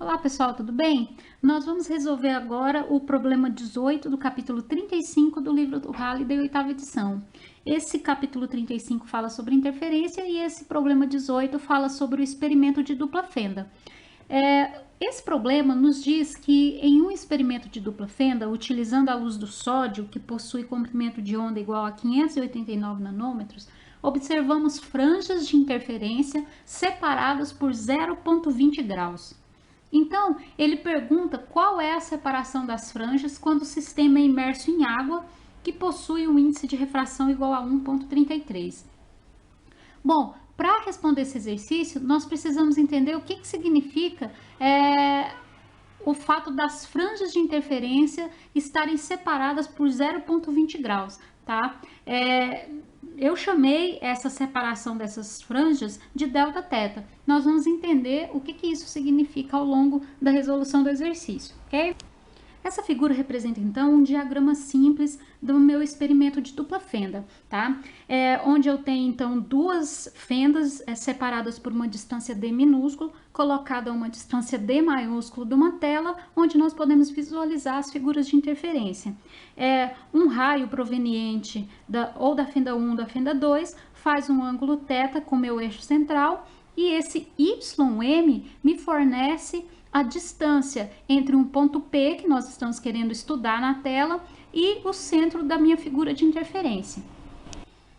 Olá pessoal, tudo bem? Nós vamos resolver agora o problema 18 do capítulo 35 do livro do Halliday, oitava edição. Esse capítulo 35 fala sobre interferência e esse problema 18 fala sobre o experimento de dupla fenda. Esse problema nos diz que em um experimento de dupla fenda, utilizando a luz do sódio, que possui comprimento de onda igual a 589 nanômetros, observamos franjas de interferência separadas por 0,20 graus. Então, ele pergunta qual é a separação das franjas quando o sistema é imerso em água, que possui um índice de refração igual a 1,33. Bom, para responder esse exercício, nós precisamos entender o que significa o fato das franjas de interferência estarem separadas por 0,20 graus, tá? Eu chamei essa separação dessas franjas de delta θ. Nós vamos entender o que isso significa ao longo da resolução do exercício, ok? Essa figura representa, então, um diagrama simples do meu experimento de dupla fenda, tá? Onde eu tenho, então, duas fendas separadas por uma distância d minúsculo, colocada a uma distância d maiúsculo de uma tela, onde nós podemos visualizar as figuras de interferência. Um raio proveniente ou da fenda 1 ou da fenda 2 faz um ângulo θ com meu eixo central, e esse YM me fornece a distância entre um ponto P, que nós estamos querendo estudar na tela, e o centro da minha figura de interferência.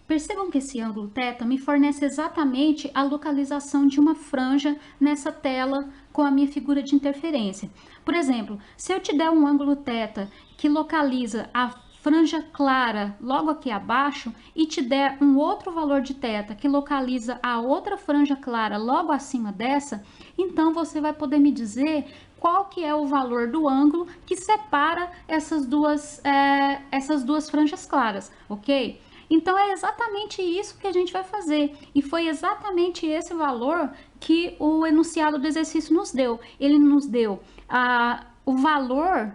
Percebam que esse ângulo θ me fornece exatamente a localização de uma franja nessa tela com a minha figura de interferência. Por exemplo, se eu te der um ângulo θ que localiza a franja clara logo aqui abaixo e te der um outro valor de θ que localiza a outra franja clara logo acima dessa, então você vai poder me dizer qual que é o valor do ângulo que separa essas duas franjas claras, ok? Então é exatamente isso que a gente vai fazer, e foi exatamente esse valor que o enunciado do exercício nos deu. Ele nos deu o valor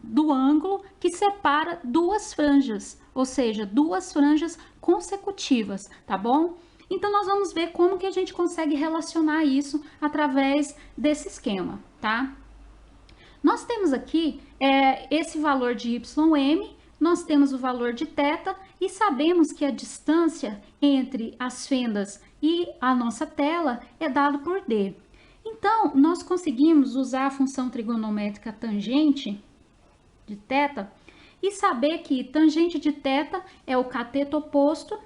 do ângulo que separa duas franjas, ou seja, duas franjas consecutivas, tá bom? Então, nós vamos ver como que a gente consegue relacionar isso através desse esquema, tá? Nós temos aqui esse valor de YM, nós temos o valor de θ e sabemos que a distância entre as fendas e a nossa tela é dado por D. Então, nós conseguimos usar a função trigonométrica tangente de θ e saber que tangente de θ é o cateto oposto,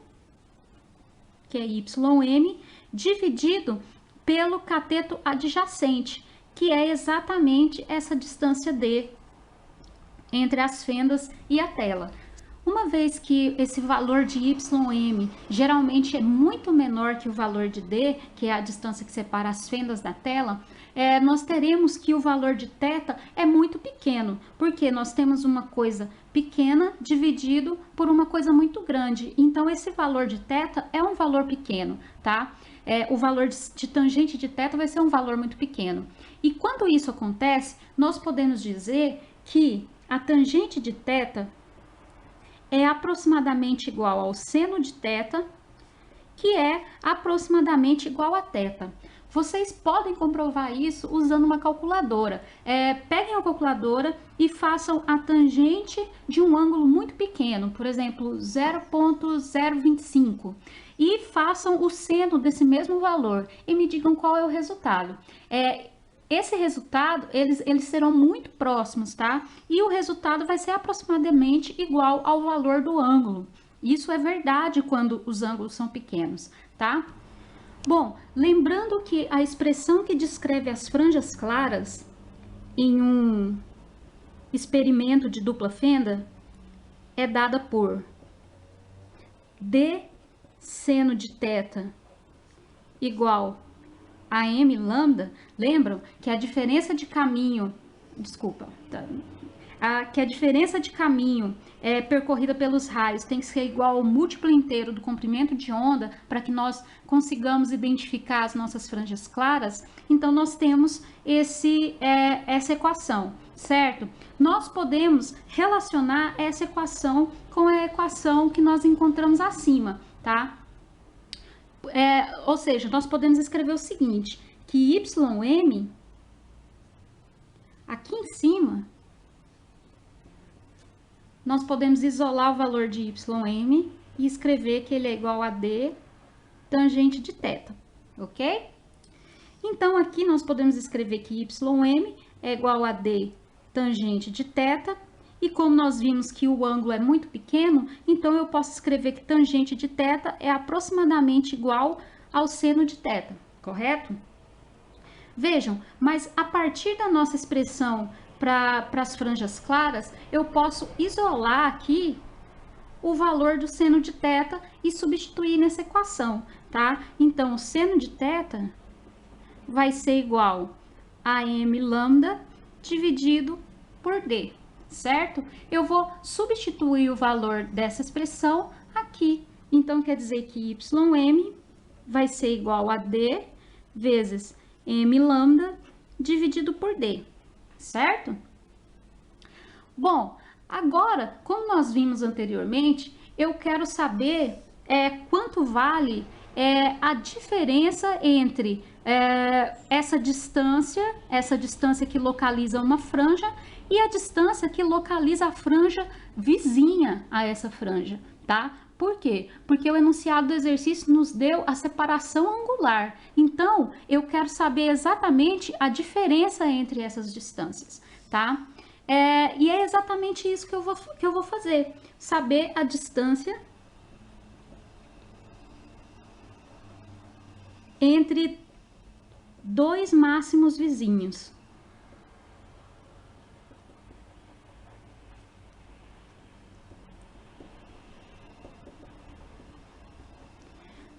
que é YM, dividido pelo cateto adjacente, que é exatamente essa distância D entre as fendas e a tela. Uma vez que esse valor de YM geralmente é muito menor que o valor de D, que é a distância que separa as fendas da tela, nós teremos que o valor de θ é muito pequeno, porque nós temos uma coisa pequena dividido por uma coisa muito grande. Então, esse valor de θ é um valor pequeno, tá? O valor de tangente de θ vai ser um valor muito pequeno. E quando isso acontece, nós podemos dizer que a tangente de θ é aproximadamente igual ao seno de θ, que é aproximadamente igual a θ. Vocês podem comprovar isso usando uma calculadora. Peguem a calculadora e façam a tangente de um ângulo muito pequeno, por exemplo, 0,025, e façam o seno desse mesmo valor e me digam qual é o resultado. Esse resultado, eles serão muito próximos, tá? E o resultado vai ser aproximadamente igual ao valor do ângulo. Isso é verdade quando os ângulos são pequenos, tá? Bom, lembrando que a expressão que descreve as franjas claras em um experimento de dupla fenda é dada por D seno de θ igual a m lambda. Lembram que a diferença de caminho, que a diferença de caminho percorrida pelos raios tem que ser igual ao múltiplo inteiro do comprimento de onda para que nós consigamos identificar as nossas franjas claras. Então, nós temos essa equação, certo? Nós podemos relacionar essa equação com a equação que nós encontramos acima, tá? Ou seja, nós podemos escrever o seguinte, que YM aqui em cima, nós podemos isolar o valor de ym e escrever que ele é igual a d tangente de θ, ok? Então, aqui nós podemos escrever que ym é igual a d tangente de θ, e como nós vimos que o ângulo é muito pequeno, então eu posso escrever que tangente de θ é aproximadamente igual ao seno de θ, correto? Vejam, mas a partir da nossa expressão para as franjas claras, eu posso isolar aqui o valor do seno de θ e substituir nessa equação, tá? Então, o seno de θ vai ser igual a m lambda dividido por d, certo? Eu vou substituir o valor dessa expressão aqui. Então, quer dizer que ym vai ser igual a d vezes m lambda dividido por d, certo? Bom, agora, como nós vimos anteriormente, eu quero saber quanto vale a diferença entre essa distância que localiza uma franja e a distância que localiza a franja vizinha a essa franja, tá? Por quê? Porque o enunciado do exercício nos deu a separação angular. Então, eu quero saber exatamente a diferença entre essas distâncias, tá? E é exatamente isso que eu vou fazer. Saber a distância entre dois máximos vizinhos.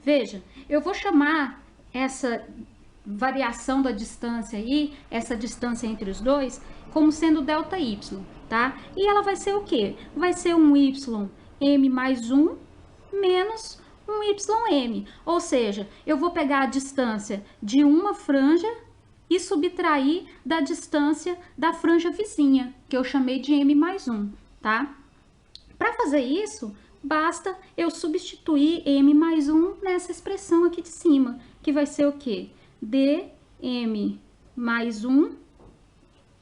Veja, eu vou chamar essa variação da distância aí, essa distância entre os dois, como sendo ΔY, tá? E ela vai ser o quê? Vai ser um ym mais 1 menos um ym. Ou seja, eu vou pegar a distância de uma franja e subtrair da distância da franja vizinha, que eu chamei de m mais 1, tá? Para fazer isso, basta eu substituir m mais 1 nessa expressão aqui de cima, que vai ser o quê? dm mais 1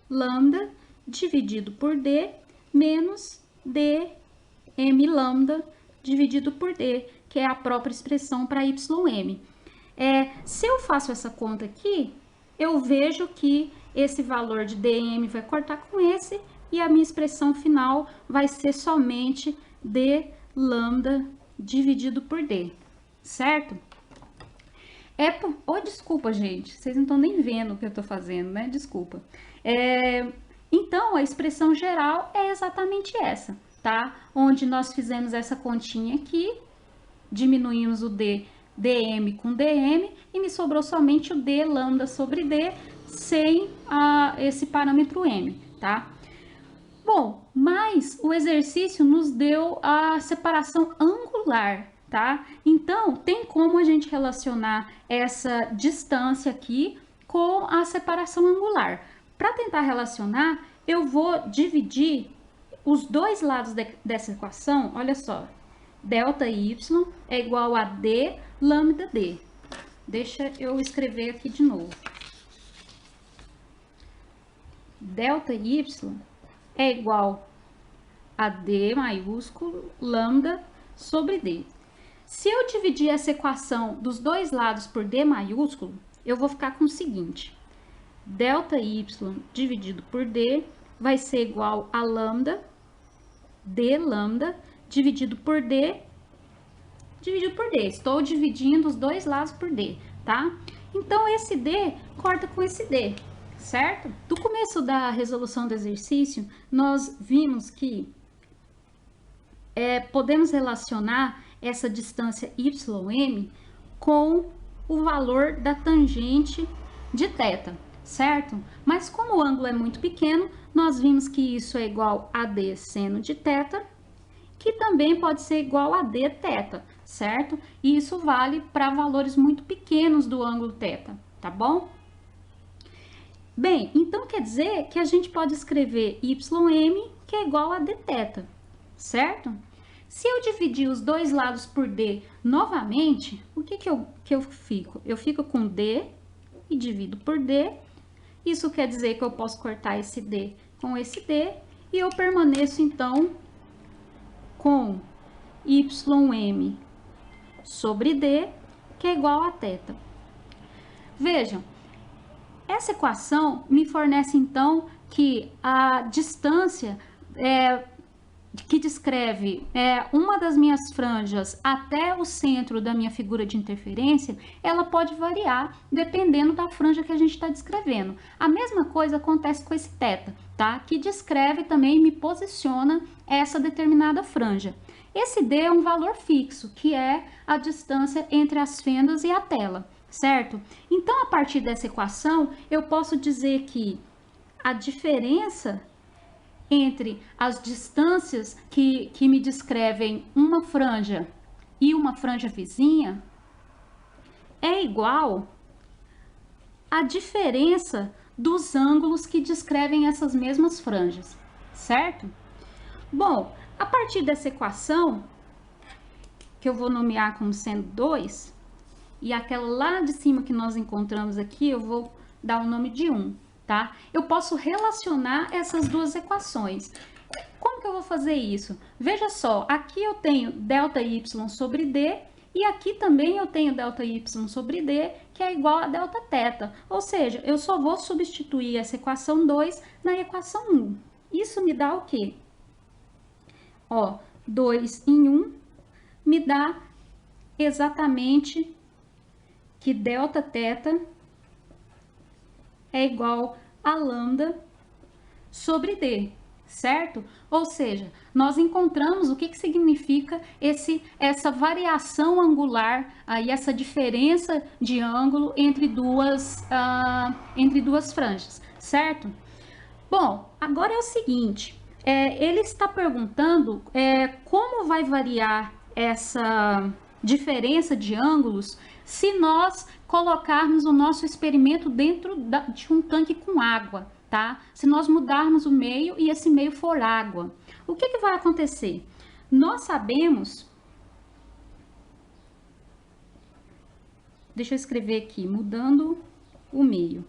lambda dividido por d menos dm lambda dividido por d, que é a própria expressão para ym. Se eu faço essa conta aqui, eu vejo que esse valor de dm vai cortar com esse e a minha expressão final vai ser somente d lambda dividido por d, certo? Desculpa, gente, vocês não estão nem vendo o que eu estou fazendo, né? Desculpa. Então, a expressão geral é exatamente essa, tá? Onde nós fizemos essa continha aqui, diminuímos o dm com dm e me sobrou somente o d lambda sobre d sem esse parâmetro m, tá? Bom, mas o exercício nos deu a separação angular, tá? Então, tem como a gente relacionar essa distância aqui com a separação angular. Para tentar relacionar, eu vou dividir os dois lados dessa equação, olha só. ΔY é igual a d lambda d. Deixa eu escrever aqui de novo. ΔY é igual a d maiúsculo lambda sobre d. Se eu dividir essa equação dos dois lados por d maiúsculo, eu vou ficar com o seguinte. ΔY dividido por d vai ser igual a lambda, d lambda, dividido por d. Estou dividindo os dois lados por d, tá? Então, esse d corta com esse d, certo? Do começo da resolução do exercício, nós vimos que podemos relacionar essa distância ym com o valor da tangente de θ, certo? Mas como o ângulo é muito pequeno, nós vimos que isso é igual a d seno de θ, que também pode ser igual a dθ, certo? E isso vale para valores muito pequenos do ângulo θ, tá bom? Bem, então quer dizer que a gente pode escrever ym, que é igual a dθ, certo? Se eu dividir os dois lados por d novamente, o que eu fico? Eu fico com d e divido por d, Isso quer dizer que eu posso cortar esse D com esse D e eu permaneço então com YM sobre D, que é igual a θ. Vejam, essa equação me fornece então que a distância que descreve uma das minhas franjas até o centro da minha figura de interferência, ela pode variar dependendo da franja que a gente está descrevendo. A mesma coisa acontece com esse θ, tá? Que descreve também, me posiciona essa determinada franja. Esse D é um valor fixo, que é a distância entre as fendas e a tela, certo? Então, a partir dessa equação, eu posso dizer que a diferença entre as distâncias que me descrevem uma franja e uma franja vizinha é igual à diferença dos ângulos que descrevem essas mesmas franjas, certo? Bom, a partir dessa equação, que eu vou nomear como sendo 2, e aquela lá de cima que nós encontramos aqui, eu vou dar o nome de 1. Tá? Eu posso relacionar essas duas equações. Como que eu vou fazer isso? Veja só, aqui eu tenho ΔY sobre D e aqui também eu tenho ΔY sobre D, que é igual a Δθ. Ou seja, eu só vou substituir essa equação 2 na equação 1. Isso me dá o quê? Ó, 2 em 1 me dá exatamente que Δθ é igual a lambda sobre D, certo? Ou seja, nós encontramos o que significa essa variação angular, aí essa diferença de ângulo entre duas franjas, certo? Bom, agora é o seguinte, ele está perguntando como vai variar essa diferença de ângulos se nós colocarmos o nosso experimento dentro de um tanque com água, tá? Se nós mudarmos o meio e esse meio for água. O que vai acontecer? Nós sabemos... Deixa eu escrever aqui, mudando o meio.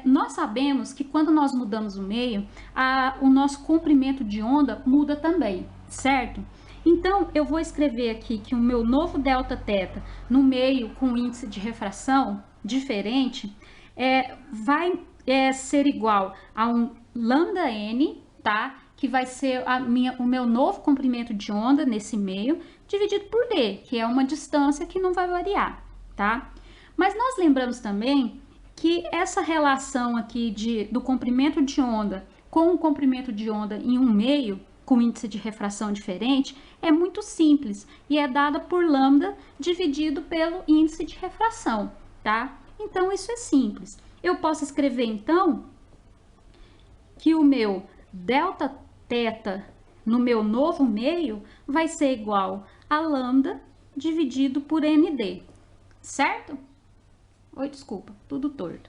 Nós sabemos que quando nós mudamos o meio, o nosso comprimento de onda muda também, certo? Então, eu vou escrever aqui que o meu novo Δθ no meio com índice de refração diferente vai ser igual a um lambda-n, tá? Que vai ser o meu novo comprimento de onda nesse meio, dividido por D, que é uma distância que não vai variar, tá? Mas nós lembramos também que essa relação aqui do comprimento de onda com o comprimento de onda em um meio, com índice de refração diferente, é muito simples e é dada por lambda dividido pelo índice de refração, tá? Então, isso é simples. Eu posso escrever, então, que o meu Δθ no meu novo meio vai ser igual a lambda dividido por ND, certo? Oi, desculpa, tudo torto.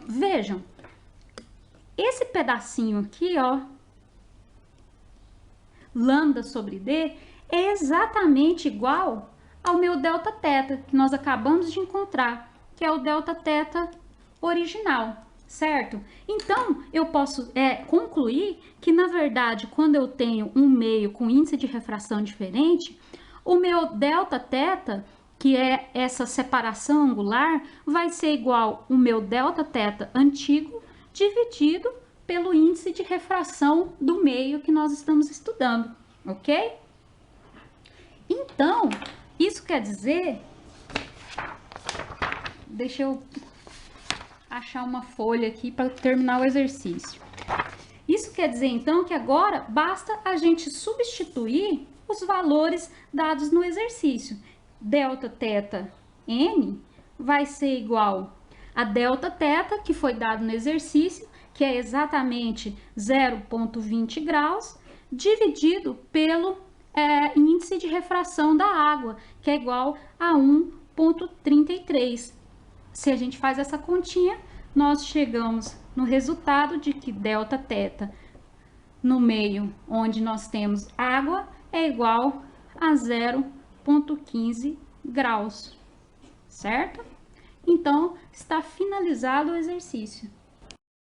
Vejam, esse pedacinho aqui, ó, lambda sobre D, é exatamente igual ao meu Δθ, que nós acabamos de encontrar, que é o Δθ original, certo? Então, eu posso concluir que, na verdade, quando eu tenho um meio com índice de refração diferente, o meu Δθ, que é essa separação angular, vai ser igual ao meu Δθ antigo dividido pelo índice de refração do meio que nós estamos estudando, ok? Então, isso quer dizer... Deixa eu achar uma folha aqui para terminar o exercício. Isso quer dizer, então, que agora basta a gente substituir os valores dados no exercício. Δθn vai ser igual a Δθ, que foi dado no exercício, que é exatamente 0,20 graus, dividido pelo índice de refração da água, que é igual a 1,33. Se a gente faz essa continha, nós chegamos no resultado de que Δθ no meio onde nós temos água é igual a 0,15 graus, certo? Então, está finalizado o exercício.